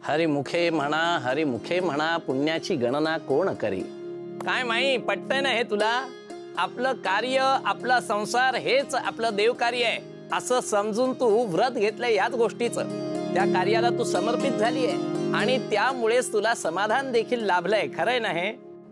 हरिमुखे म्हणा पुण्याची गणना कोण करी। काय माई पटतंय ना हे तुला? आपलं कार्य आपला संसार हेच आपलं देवकार्य आहे असं समजून तू व्रत घेतलंय याच गोष्टीचं। त्या कार्याला तू समर्पित झाली आहे आणि त्यामुळेच तुला समाधान देखील लाभलंय, खरंय ना हे?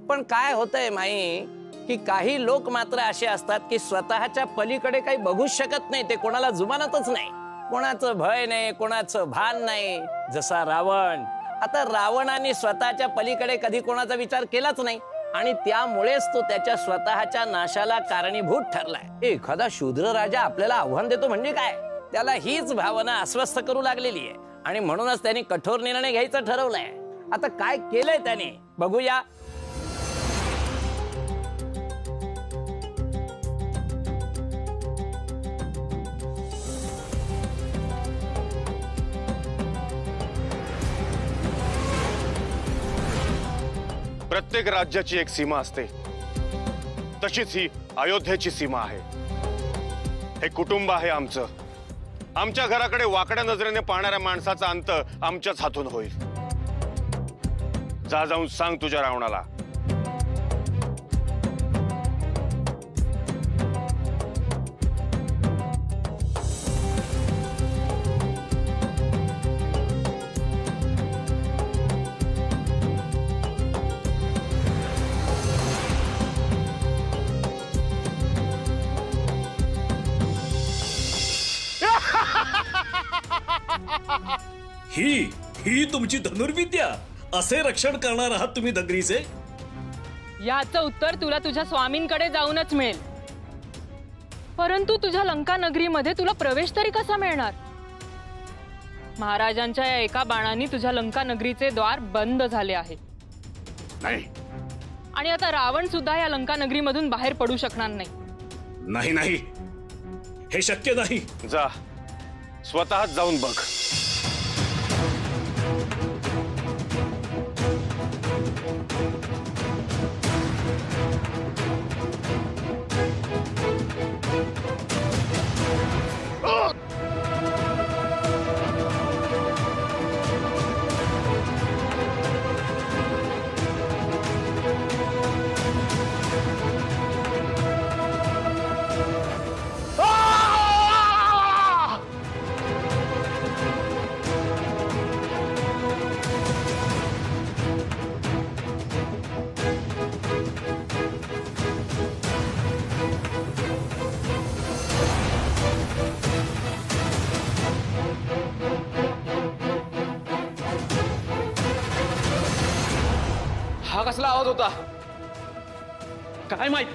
पण काय होतंय माई की काही लोक मात्र असे असतात की स्वतःच्या पलीकडे काही बघूच शकत नाही, ते कोणाला जुमानतच नाही, कोणाचं भय नाही, कोणाचं भान नाही। जसा रावण, आता रावणाने स्वतःच्या पलीकडे कधी कोणाचा विचार केलाच नाही आणि त्यामुळेच तो त्याच्या स्वतःच्या नाशाला कारणीभूत ठरलाय। एखादा शूद्र राजा आपल्याला आव्हान देतो म्हणजे काय, त्याला हीच भावना अस्वस्थ करू लागलेली आहे आणि म्हणूनच त्यांनी कठोर निर्णय घ्यायचं ठरवलंय। आता काय केलंय त्याने बघूया। प्रत्येक राज्याची एक सीमा असते, तशीच ही अयोध्येची सीमा आहे। हे कुटुंब आहे आमचं। आमच्या घराकडे वाकड्या नजरेने पाहणाऱ्या माणसाचा अंत आमच्याच हातून होईल। जा जाऊन सांग तुझ्या रावणाला। ही तुमची धनुर्विद्या? असे रक्षण करणार आहात तुम्ही दगरीचे? याचं उत्तर तुला तुझ्या स्वामींकडे जाऊनच मिळेल। परंतु तुझ्या लंका नगरीमध्ये तुला प्रवेश तरी कसा मिळणार? महाराजांच्या या एका बाणाने तुझ्या लंका नगरीचे द्वार बंद झाले आहे। नाही, आणि आता रावण सुद्धा या लंका नगरीमधून बाहेर पडू शकणार नाही। नाही नाही, हे शक्य नाही। जा, स्वतःच जाऊन बघ। हा कसला आवाज होता काय माहित?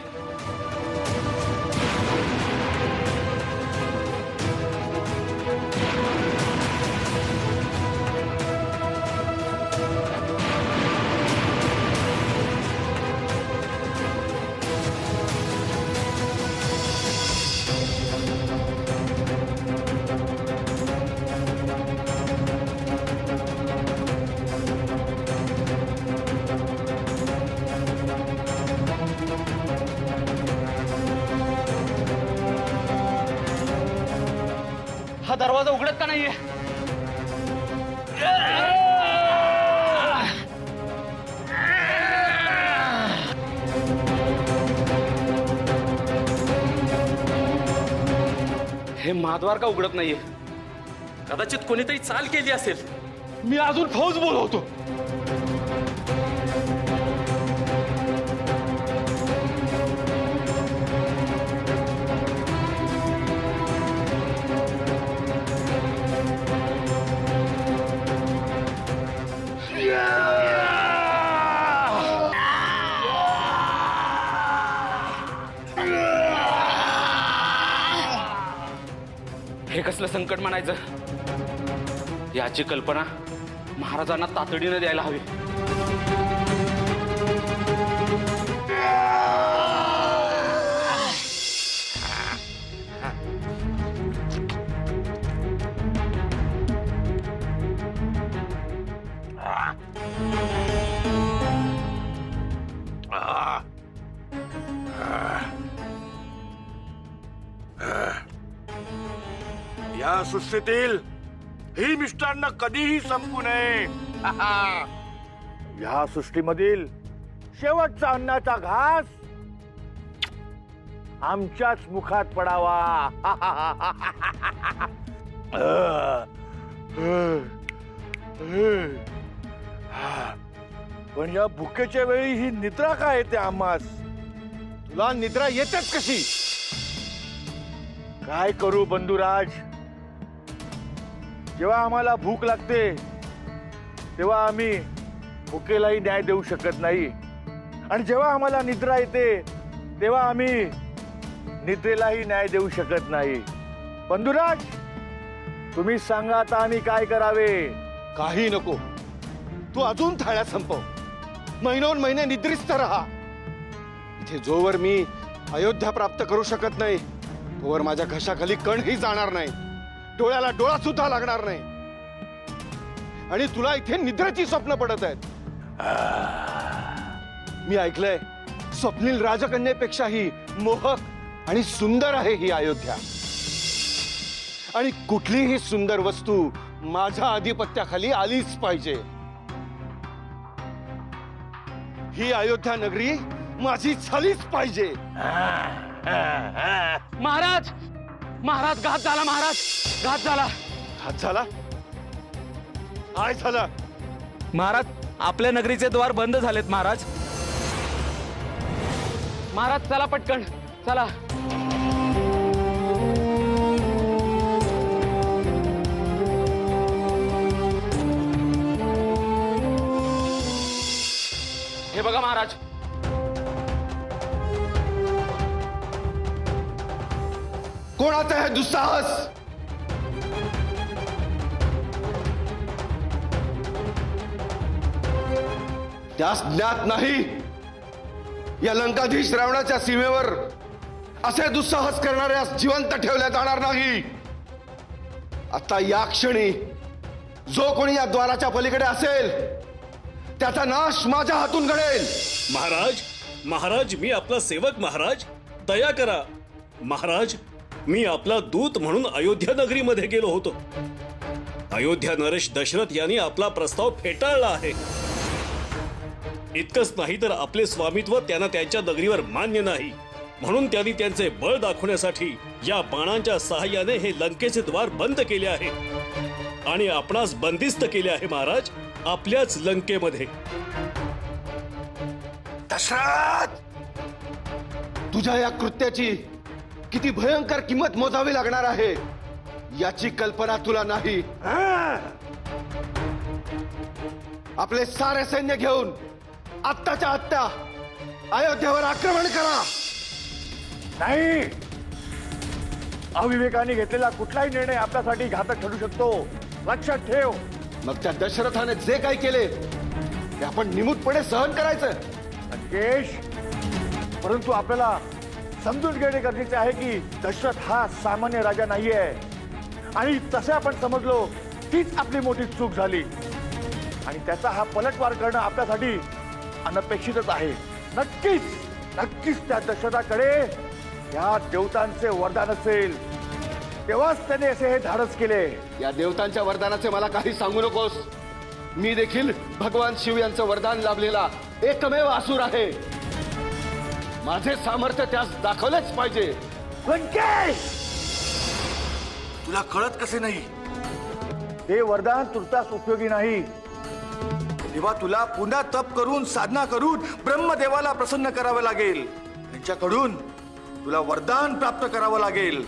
हा दरवाजा उघडत का नाहीये? हे महाद्वार का उघडत नाहीये? कदाचित कोणीतरी चाल केली असेल। मी अजून फौज बोलवतो। हे कसलं संकट म्हणायचं? याची कल्पना महाराजांना तातडीने द्यायला हवी। या सृष्टीतील ही मिष्टान्न कधीही संपू नये. या सृष्टीमधील शेवटचा अन्नाचा घास आमच्याच मुखात पडावा. पण या भुकेच्या वेळी ही निद्रा काय येते आम्हास? तुला निद्रा येतेच कशी? काय करू बंधुराज, जेव्हा आम्हाला भूक लागते तेव्हा आम्ही भुकेलाही न्याय देऊ शकत नाही, आणि जेव्हा आम्हाला निद्रा येते तेव्हा आम्ही निद्रेलाही न्याय देऊ शकत नाही. बंधुराज, तुम्ही सांगा आता आम्ही काय करावे? काही नको. तू अजून थाळ्या संपव. महिनोन महिने निद्रिस्त राहा. इथे जोवर मी अयोध्या प्राप्त करू शकत नाही तोवर माझ्या घशाखाली कणही जाणार नाही, डोळ्याला डोळा सुद्धा लागणार नाही. आणि तुला इथे निद्रेची स्वप्न पडत आहेत. मी ऐकलंय स्वप्नील राजकन्येपेक्षाही मोहक आणि सुंदर आहे ही अयोध्या. आणि कुठलीही सुंदर वस्तू माझ्या आधिपत्याखाली आलीच पाहिजे. ही अयोध्या नगरी माझी झालीच पाहिजे. महाराज, महाराज, घात झाला. महाराज, घात झाला. घात झाला? काय झालं? महाराज, आपल्या नगरीचे द्वार बंद झालेत. महाराज, महाराज, चला पटकन, चला. हे बघा महाराज, कोणाचं हे दुस्साहस? त्यास ज्ञात नाही या लंकाधीश रावणाच्या सीमेवर असे दुस्साहस करणाऱ्यास जिवंत ठेवल्या जाणार नाही. आता या क्षणी जो कोणी या द्वाराच्या पलीकडे असेल त्याचा नाश माझ्या हातून घडेल. महाराज, महाराज, मी आपला सेवक. महाराज, दया करा. महाराज, मी आपला दूत म्हणून अयोध्या नगरीमध्ये गेलो होतो. अयोध्या नरेश दशरथ यांनी आपला प्रस्ताव फेटाळला आहे. इतकंच नाही तर आपले स्वामित्व त्यांना त्यांच्या नगरीवर मान्य नाही, म्हणून त्यांनी त्यांचे बळ दाखवण्यासाठी या बाणांच्या सहाय्याने हे लंकेचे द्वार बंद केले आहे आणि आपणास बंदिस्त केले आहे महाराज, आपल्याच लंकेमध्ये. दशरथ, तुझ्या या कृत्याची किती भयंकर किंमत मोजावी लागणार आहे याची कल्पना तुला नाही. आपले सारे सैन्य घेऊन आत्ताच्या आत्ता अयोध्येवर आक्रमण करा. नाही, अविवेकाने घेतलेला कुठलाही निर्णय आपल्यासाठी घातक ठरू शकतो. लक्षात ठेव. मग त्या दशरथाने जे काही केले ते आपण निमूटपणे सहन करायचं. लंकेश, परंतु आपल्याला समजून घेणे गरजेचे आहे की दशरथ हा सामान्य राजा नाहीये, आणि तसे आपण समजलो तीच आपली मोठी चूक झाली, आणि त्याचा हा पलटवार करणं आपल्यासाठी अनपेक्षितच आहे. नक्कीच नक्कीच त्या दशरथाकडे या देवतांचे वरदान असेल, तेव्हाच त्याने असे हे धाडस केले. या देवतांच्या वरदानाचे मला काही सांगू नकोस. मी देखील भगवान शिव यांचं वरदान लाभलेला एकमेव असुर आहे. माझे सामर्थ्य त्यास दाखवलेच पाहिजे. लंकेश, तुला कळत कसे नाही? हे वरदान तुर्तास उपयोगी नाही. तेव्हा तुला पुन्हा तप करून साधना करून ब्रह्मदेवाला प्रसन्न करावे लागेल. त्यांच्याकडून तुला वरदान प्राप्त करावं लागेल,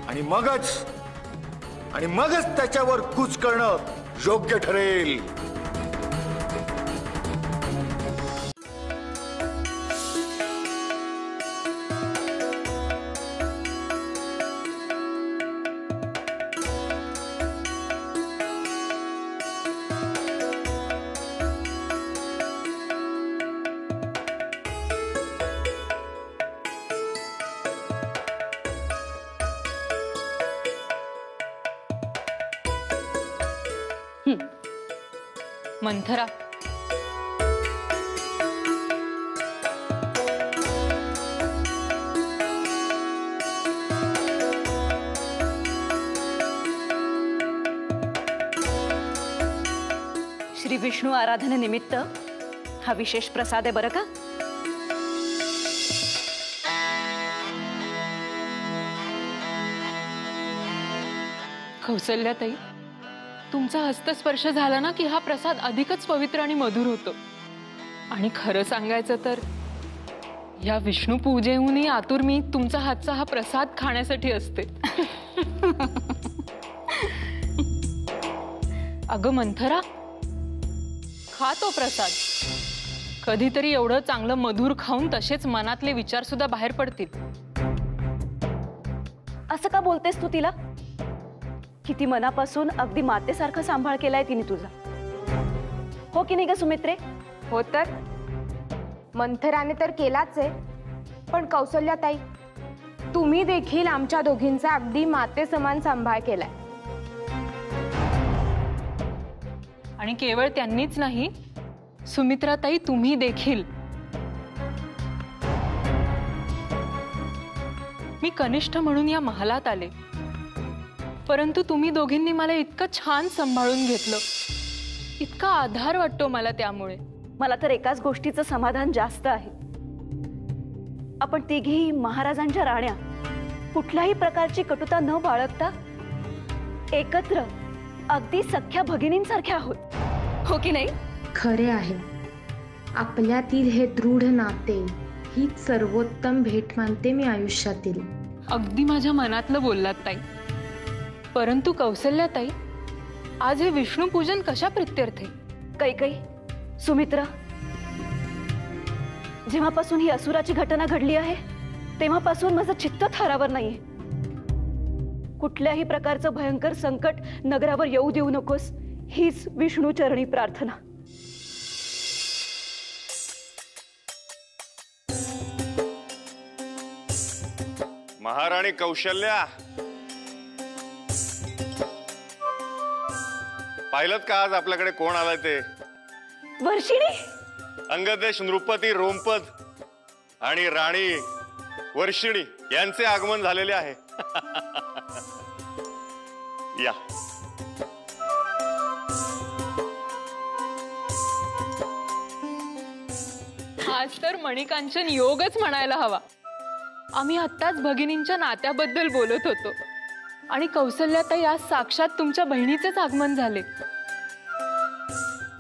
आणि मगच त्याच्यावर कूच करणं योग्य ठरेल. मंथरा, श्री विष्णू आराधनेनिमित्त हा विशेष प्रसाद आहे बरं का. कौसल्याताई, तुमचा हस्तस्पर्श झाला ना की हा प्रसाद अधिकच पवित्र आणि मधुर होतो. आणि खरं सांगायचं तर या विष्णू पूजेहूनही आतुर मी तुमचा हातचा हा प्रसाद खाण्यासाठी असते. अगं मंथरा, खा तो प्रसाद. कधीतरी एवढं चांगलं मधुर खाऊन तसेच मनातले विचार सुद्धा बाहेर पडतील. असं का बोलतेस तू तिला? किती मनापासून अगदी मातेसारखं सांभाळ केलाय तिने तुझा, हो की नाही ग सुमित्रे? हो तर मंथराने तर केलाच आहे, पण कौसल्याताई तुम्ही देखील आमच्या दोघींचा अगदी माते समान सांभाळ केलाय. आणि केवळ त्यांनीच नाही, सुमित्राताई तुम्ही देखील. मी कनिष्ठ म्हणून या महालात आले, परंतु तुम्ही दोघींनी मला इतकं छान सांभाळून घेतलं, इतका आधार वाटतो मला त्यामुळे. मला तर एकाच गोष्टीचं समाधान जास्त आहे, आपण तिघी महाराजांच्या राण्या कुठल्याही प्रकारची कटुता न बाळगता एकत्र अगदी सख्या भगिनींसारख्या आहोत, हो की नाही? खरे आहे, आपल्यातील हे दृढ नाते हीच सर्वोत्तम भेट मानते मी आयुष्यातील. अगदी माझ्या मनातलं बोललात ताई. परंतु कौसल्याताई, आज हे विष्णू पूजन कशा प्रित्यर्थे? कैकई, सुमित्रा, जेव्हापासून ही असुराची घटना घडली आहे तेव्हापासून माझं चित्त थारावर नाहीये. कुठल्याही प्रकारचं भयंकर संकट नगरावर येऊ देऊ नकोस, हीच विष्णू चरणी प्रार्थना. महाराणी कौशल्या, पाहिलं का आज आपल्याकडे कोण आलाय ते? वर्षिणी. अंगदेश नृपती रोमपद आणि राणी वर्षिणी यांचे आगमन झालेले आहे. या. आज तर मणिकांचन योगच म्हणायला हवा. आम्ही आत्ताच भगिनींच्या नात्याबद्दल बोलत होतो आणि कौसल्याताई आज साक्षात तुमच्या बहिणीचेच आगमन झाले.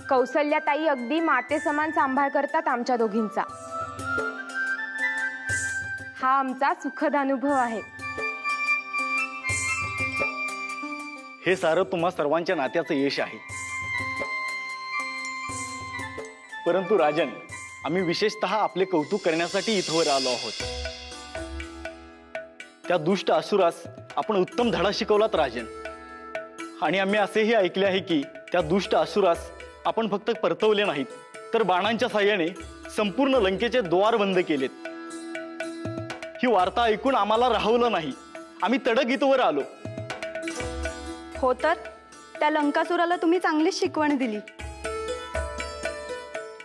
कौसल्याताई अगदी माते समान सांभाळ करतात आमच्या दोघींचा. हा आमचा सुखद अनुभव आहे. हे सारं तुम्हा सर्वांच्या नात्याचं यश आहे. परंतु राजन, आम्ही विशेषतः आपले कौतुक करण्यासाठी इथवर आलो आहोत. त्या दुष्ट असुरास आपण उत्तम धडा शिकवलात राजन. आणि आम्ही असेही ऐकले आहे की त्या दुष्ट असुरास आपण फक्त परतवले नाहीत, तर बाणांच्या साह्याने संपूर्ण लंकेचे द्वार बंद केलेत. ही वार्ता ऐकून आम्हाला राहवलं नाही, आम्ही तडक इथवर आलो. हो तर त्या लंकासुराला तुम्ही चांगलीच शिकवण दिली.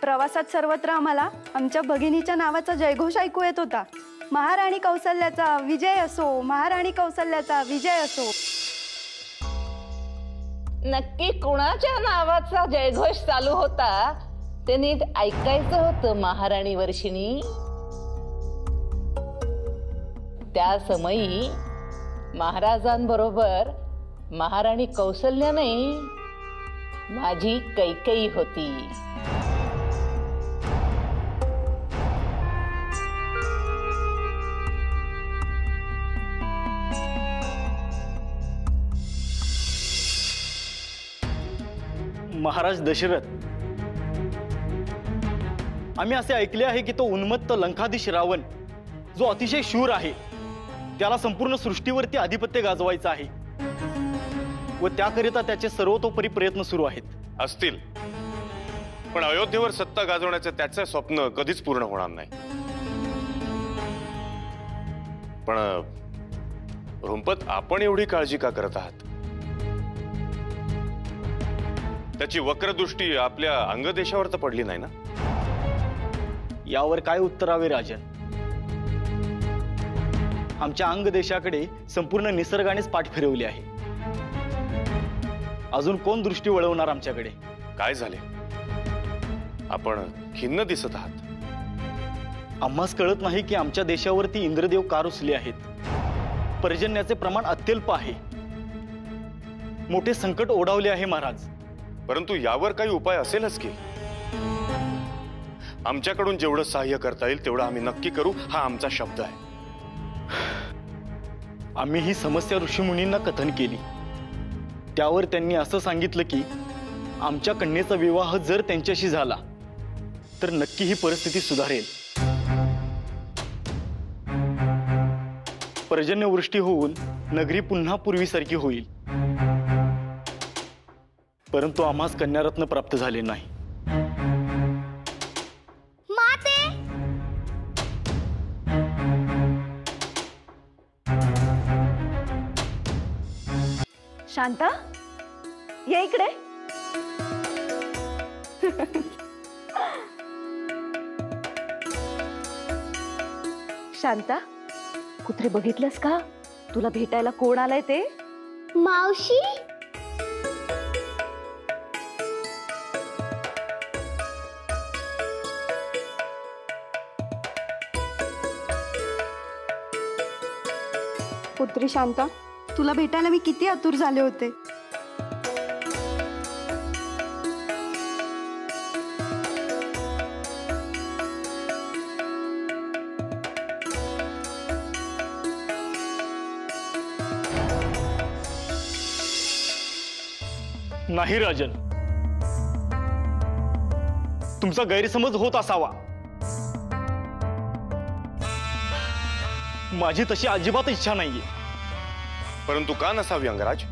प्रवासात सर्वत्र आम्हाला आमच्या भगिनीच्या नावाचा जयघोष ऐकू येत होता. महाराणी कौसल्याचा विजय असो, महाराणी कौसल्याचा विजय असो. नक्की कोणाच्या नावाचा जयघोष चालू होता ते नीट ऐकायचं होतं महाराणी वर्षिणी. त्या समयी महाराजांबरोबर महाराणी कौसल्या नाही, माझी कैकेयी होती. महाराज दशरथ, आम्ही असे ऐकले आहे की तो उन्मत्त लंकाधीश रावण, जो अतिशय शूर आहे, त्याला संपूर्ण सृष्टीवरती आधिपत्य गाजवायचं आहे व त्याकरिता त्याचे सर्वतोपरी प्रयत्न सुरू आहेत. असतील, पण अयोध्येवर सत्ता गाजवण्याचे त्याचे स्वप्न कधीच पूर्ण होणार नाही. पण रोमपत, आपण एवढी काळजी का करत आहात? त्याची वक्रदृष्टी आपल्या अंगदेशावर तर पडली नाही ना? यावर काय उत्तरावे राजन? आमच्या अंगदेशाकडे संपूर्ण निसर्गानेच पाठ फिरवली आहे. अजून कोण दृष्टी वळवणार आमच्याकडे? काय झाले? आपण खिन्न दिसत आहात. आम्हास कळत नाही की आमच्या देशावरती इंद्रदेव का रुसले आहेत. पर्जन्याचे प्रमाण अत्यल्प आहे. मोठे संकट ओढावले आहे महाराज. परंतु यावर काही उपाय असेलच की. आमच्याकडून जेवढं सहाय्य करता येईल तेवढं आम्ही नक्की करू, हा आमचा शब्द आहे. आम्ही ही समस्या ऋषीमुनींना कथन केली. त्यावर त्यांनी असं सांगितलं की आमच्या कन्येचा विवाह जर त्यांच्याशी झाला तर नक्की ही परिस्थिती सुधारेल. पर्जन्यवृष्टी होऊन नगरी पुन्हा पूर्वीसारखी होईल. परंतु आम्हास कन्यारत्न प्राप्त झाले नाही. शांता, ये इकडे. शांता, कुत्रे बघितलंस का? तुला भेटायला कोण आलंय ते? मावशी. पुत्री शांता, तुला भेटायला मी किती आतुर झाले होते. नाही राजन, तुमचा गैरसमज होत असावा. माझी तशी अजिबात इच्छा नाहीये. परंतु का नसावी अंगराज?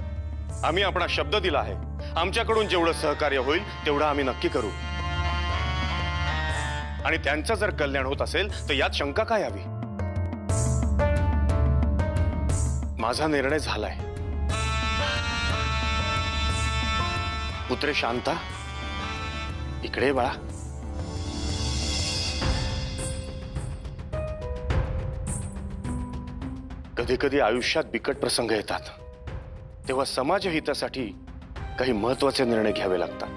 आम्ही आपला शब्द दिला आहे. आमच्याकडून जेवढं सहकार्य होईल तेवढं आम्ही नक्की करू. आणि त्यांचं जर कल्याण होत असेल तर यात शंका काय यावी? माझा निर्णय झालाय. पुत्रे शांता, इकडे बाळा. कधी कधी आयुष्यात बिकट प्रसंग येतात, तेव्हा समाज हितासाठी काही महत्त्वाचे निर्णय घ्यावे लागतात.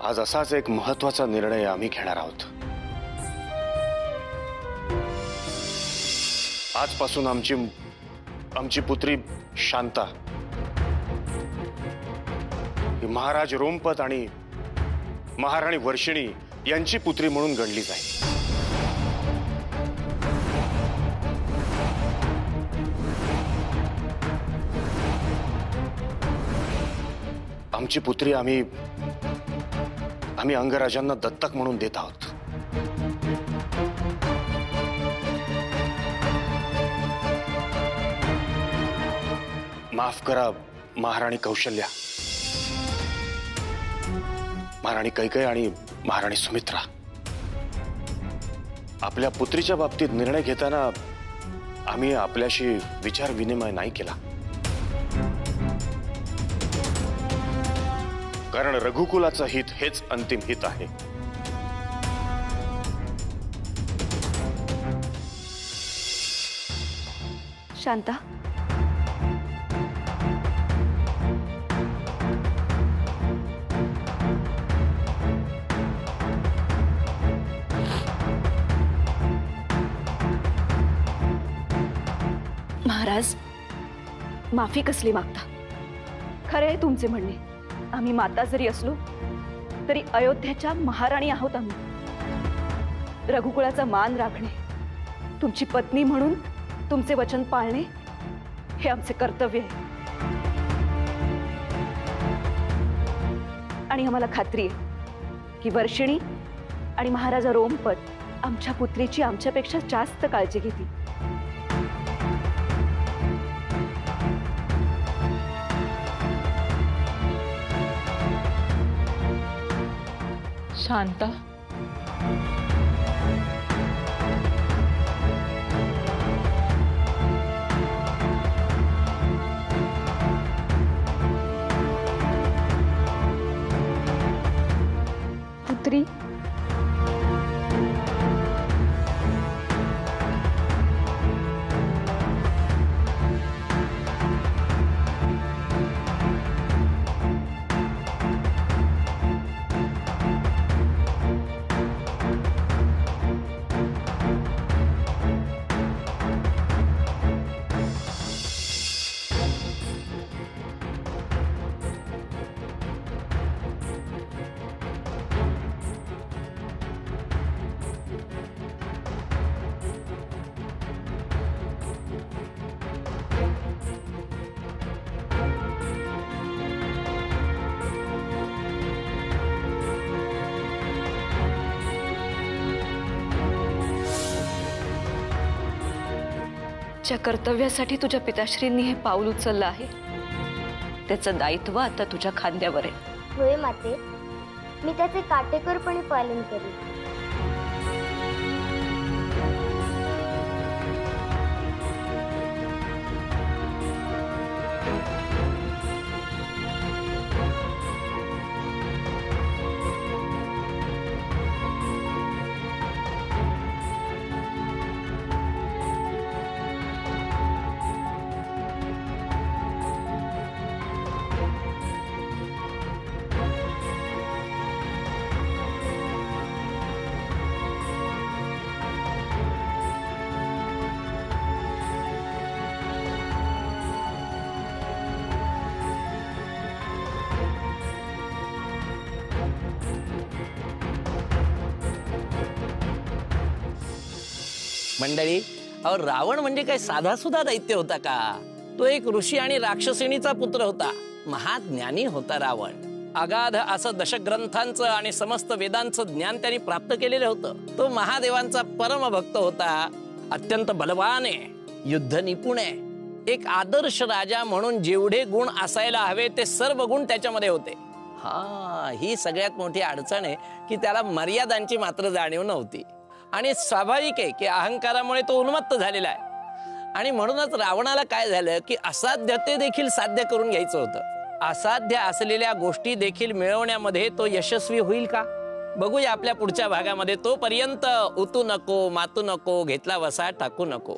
आज असाच एक महत्त्वाचा निर्णय आम्ही घेणार आहोत. आजपासून आमची पुत्री शांता ही महाराज रोमपत आणि महाराणी वर्षिणी यांची पुत्री म्हणून गणली जाईल. आमची पुत्री आम्ही अंगराजांना दत्तक म्हणून देत आहोत. माफ करा महाराणी कौशल्या, महाराणी कैकेयी आणि महाराणी सुमित्रा. आपल्या पुत्रीच्या बाबतीत निर्णय घेताना आम्ही आपल्याशी विचार विनिमय नाही केला. कारण रघुकुलाचं हित हेच अंतिम हित आहे. शांता, महाराज, माफी कसली मागता? खरे आहे तुमचे म्हणणे. आम्ही माता जरी असलो तरी अयोध्येच्या महाराणी आहोत. आम्ही रघुकुळाचा मान राखणे, तुमची पत्नी म्हणून तुमचे वचन पाळणे हे आमचे कर्तव्य आहे. आणि आम्हाला खात्री आहे की वर्षिणी आणि महाराजा रोमपत आमच्या पुत्रीची आमच्यापेक्षा जास्त काळजी घेतील. शांता, पुत्री, ज्या कर्तव्यासाठी तुझ्या पिताश्रींनी हे पाऊल उचललं आहे त्याचं दायित्व आता तुझ्या खांद्यावर आहे. होय माते, मी त्याचे काटेकोरपणे पालन करेन. मंडळी, अहो रावण म्हणजे काय साधा सुद्धा दैत्य होता का? तो एक ऋषी आणि राक्षसिणीचा पुत्र होता. महाज्ञानी होता रावण. अगाध असं दशग्रंथांचं आणि समस्त वेदांचं ज्ञान त्यांनी प्राप्त केलेलं होतं. तो महादेवांचा परम भक्त होता. अत्यंत बलवान आहे, युद्ध निपुण आहे. एक आदर्श राजा म्हणून जेवढे गुण असायला हवे ते सर्व गुण त्याच्यामध्ये होते. ही सगळ्यात मोठी अडचण आहे की त्याला मर्यादांची मात्र जाणीव नव्हती. आणि स्वाभाविक आहे की अहंकारामुळे तो उन्मत्त झालेला आहे. आणि म्हणूनच रावणाला काय झालं की असाध्य ते देखील साध्य करून घ्यायचं होतं. असाध्य असलेल्या गोष्टी देखील मिळवण्यामध्ये तो यशस्वी होईल का? बघूया आपल्या पुढच्या भागामध्ये. तोपर्यंत उतू नको, मातू नको, घेतला वसा टाकू नको.